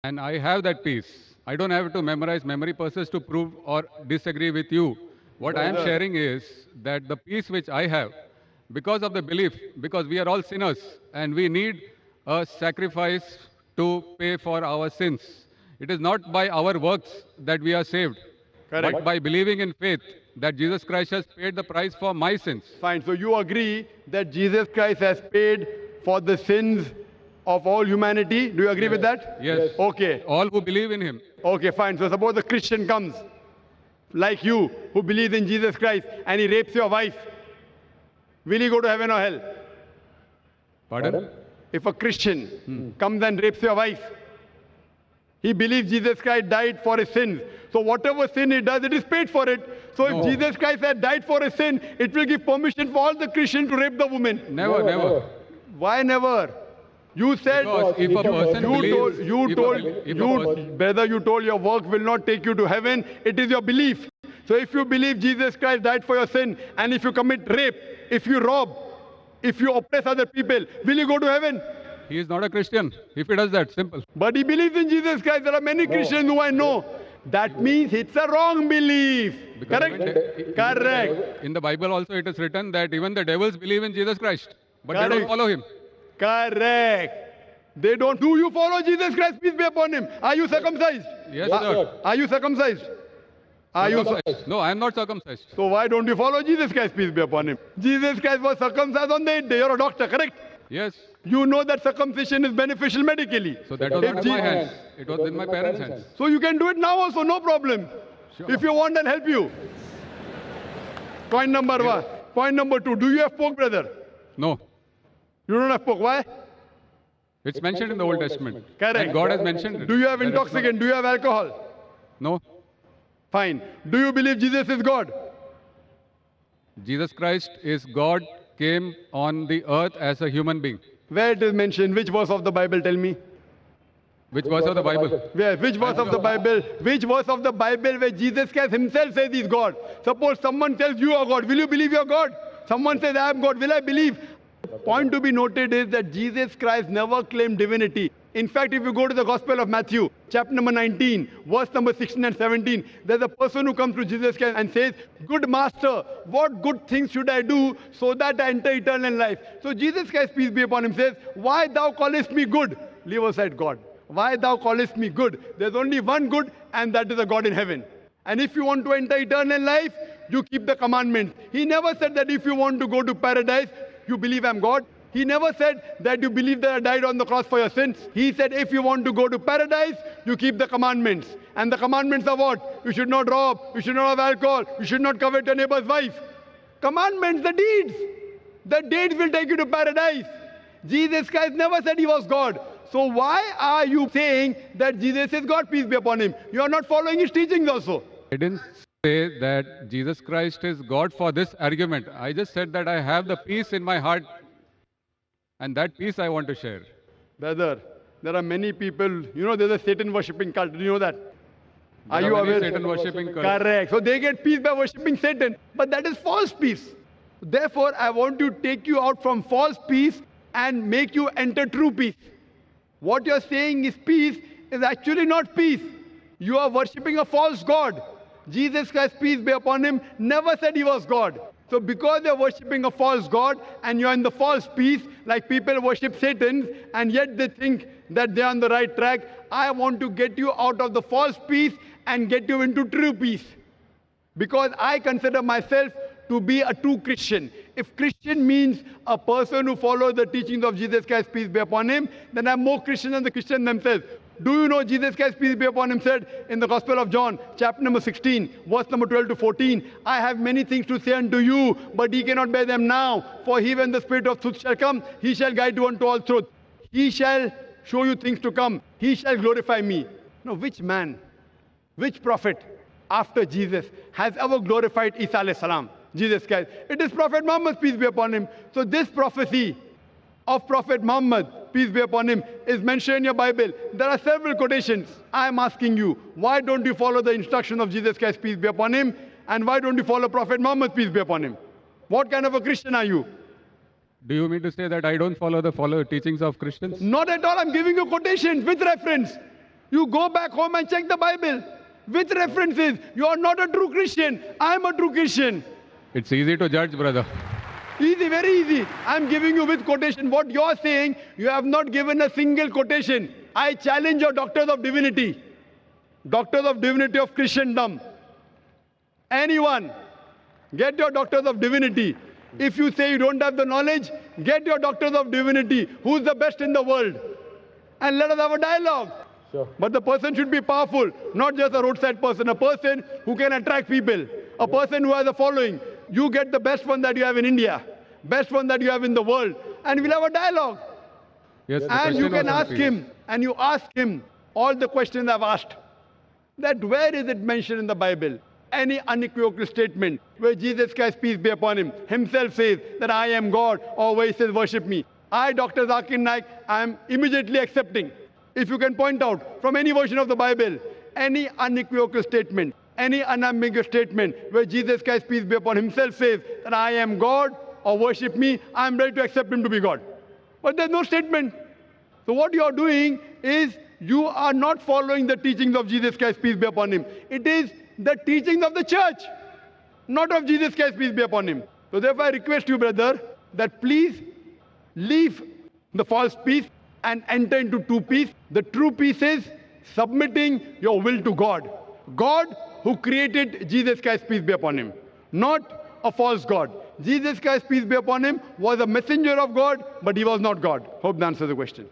and I have that peace. I don't have to memorize memory purposes to prove or disagree with you. What I am Brother, sharing is that the peace which I have, because of the belief, because we are all sinners and we need a sacrifice to pay for our sins. It is not by our works that we are saved, correct. but by believing in faith that Jesus Christ has paid the price for my sins. Fine. So you agree that Jesus Christ has paid for the sins of all humanity. Do you agree with that? Yes. Okay. All who believe in him. Okay, fine. So suppose a Christian comes, like you, who believes in Jesus Christ, and he rapes your wife. Will he go to heaven or hell? Pardon? If a Christian comes and rapes your wife, he believes Jesus Christ died for his sins. So whatever sin he does, it is paid for it. So if Jesus Christ had died for his sin, it will give permission for all the Christians to rape the woman. Never. Why never? You said, Because if a person believes, brother, you told your work will not take you to heaven. It is your belief. So if you believe Jesus Christ died for your sin, and if you commit rape, if you rob, if you oppress other people, will you go to heaven? he is not a Christian if he does that. Simple. But he believes in Jesus Christ. There are many Christians who I know. That means it's a wrong belief. Because Correct? Correct. In the Bible also it is written that even the devils believe in Jesus Christ, but they don't Correct. follow him. Correct. They don't. Do you follow Jesus Christ? Peace be upon him. Are you circumcised? Yes, sir. Are you circumcised? Are you? Circumcised. No, I am not circumcised. So why don't you follow Jesus Christ? Peace be upon him. Jesus Christ was circumcised on the 8th day. You're a doctor, correct? Yes. You know that circumcision is beneficial medically. So that was If not in my hands. It was in my parents' hands. So you can do it now also, no problem. Sure. If you want, I'll help you. Point number one. Point number two. Do you have pork, brother? No. You don't have pork. Why? It's mentioned in the Old Testament. Correct. And God has mentioned it. Do you have That it's intoxicant? Do you have alcohol? No. Fine. Do you believe Jesus is God? Jesus Christ is God, came on the earth as a human being. Where it is mentioned? Which verse of the Bible? Tell me. Which verse of the Bible? Where? Which verse of the Bible? Which verse of the Bible where Jesus Christ himself says he's God? Suppose someone tells you are God. Will you believe you're God? Someone says I am God. Will I believe? Point to be noted is that Jesus Christ never claimed divinity. In fact, if you go to the Gospel of Matthew, chapter number 19, verse number 16 and 17, there's a person who comes to Jesus Christ and says, "Good master, what good things should I do so that I enter eternal life?" So Jesus Christ, peace be upon him, says, "Why thou callest me good?" Leave aside God. Why thou callest me good? There's only one good, and that is a God in heaven. And if you want to enter eternal life, you keep the commandments. He never said that if you want to go to paradise, you believe I'm God. He never said that you believe that I died on the cross for your sins. He said if you want to go to paradise, you keep the commandments. And the commandments are what? You should not rob, you should not have alcohol, you should not covet your neighbor's wife. Commandments, the deeds. The deeds will take you to paradise. Jesus Christ never said he was God. So why are you saying that Jesus is God, peace be upon him? You are not following his teachings also. I didn't say that Jesus Christ is God for this argument. I just said that I have the peace in my heart, and that peace I want to share. Brother, there are many people, you know, there's a Satan worshipping cult. Do you know that? Are There you many aware? Satan worshipping cults. Correct. So they get peace by worshipping Satan. But that is false peace. Therefore, I want to take you out from false peace and make you enter true peace. What you're saying is peace is actually not peace. You are worshipping a false God. Jesus Christ, peace be upon him, never said he was God. So because you're worshipping a false God and you're in the false peace, like people worship Satan and yet they think that they're on the right track, I want to get you out of the false peace and get you into true peace. Because I consider myself to be a true Christian. If Christian means a person who follows the teachings of Jesus Christ, peace be upon him, then I'm more Christian than the Christian themselves. Do you know Jesus Christ, peace be upon him, said in the Gospel of John, chapter number 16, verse number 12 to 14, I have many things to say unto you, but ye cannot bear them now. For he, when the Spirit of truth shall come, he shall guide you unto all truth. He shall show you things to come. He shall glorify me. Now, which man, which prophet after Jesus has ever glorified Isa alayhi salam? Jesus Christ. It is Prophet Muhammad, peace be upon him. So this prophecy of Prophet Muhammad, peace be upon him, is mentioned in your Bible. There are several quotations. I am asking you, why don't you follow the instruction of Jesus Christ, peace be upon him? And why don't you follow Prophet Muhammad, peace be upon him? What kind of a Christian are you? Do you mean to say that I don't follow the teachings of Christians? Not at all. I'm giving you quotations with reference. You go back home and check the Bible with references. You are not a true Christian. I am a true Christian. It's easy to judge, brother. Easy, very easy. I'm giving you with quotation. What you're saying, you have not given a single quotation. I challenge your doctors of divinity. Doctors of divinity of Christendom. Anyone, get your doctors of divinity. If you say you don't have the knowledge, get your doctors of divinity. Who's the best in the world? And let us have a dialogue. Sure. But the person should be powerful, not just a roadside person, a person who can attract people, a person who has a following. You get the best one that you have in India, best one that you have in the world, and we'll have a dialogue. Yes, the And you question can was on ask peace. him, and you ask him all the questions I've asked. That where is it mentioned in the Bible? Any unequivocal statement where Jesus Christ, peace be upon him, himself says that I am God, or where he says worship me. I, Dr. Zakir Naik, I am immediately accepting. If you can point out from any version of the Bible, any unequivocal statement, any unambiguous statement where Jesus Christ, peace be upon him, himself says that I am God or worship me, I am ready to accept him to be God. But there's no statement. So what you are doing is you are not following the teachings of Jesus Christ, peace be upon him. It is the teachings of the church, not of Jesus Christ, peace be upon him. So therefore I request you, brother, that please leave the false peace and enter into true peace. The true peace is submitting your will to God. God who created Jesus Christ, peace be upon him, not a false God. Jesus Christ, peace be upon him, was a messenger of God, but he was not God. Hope that answers the question.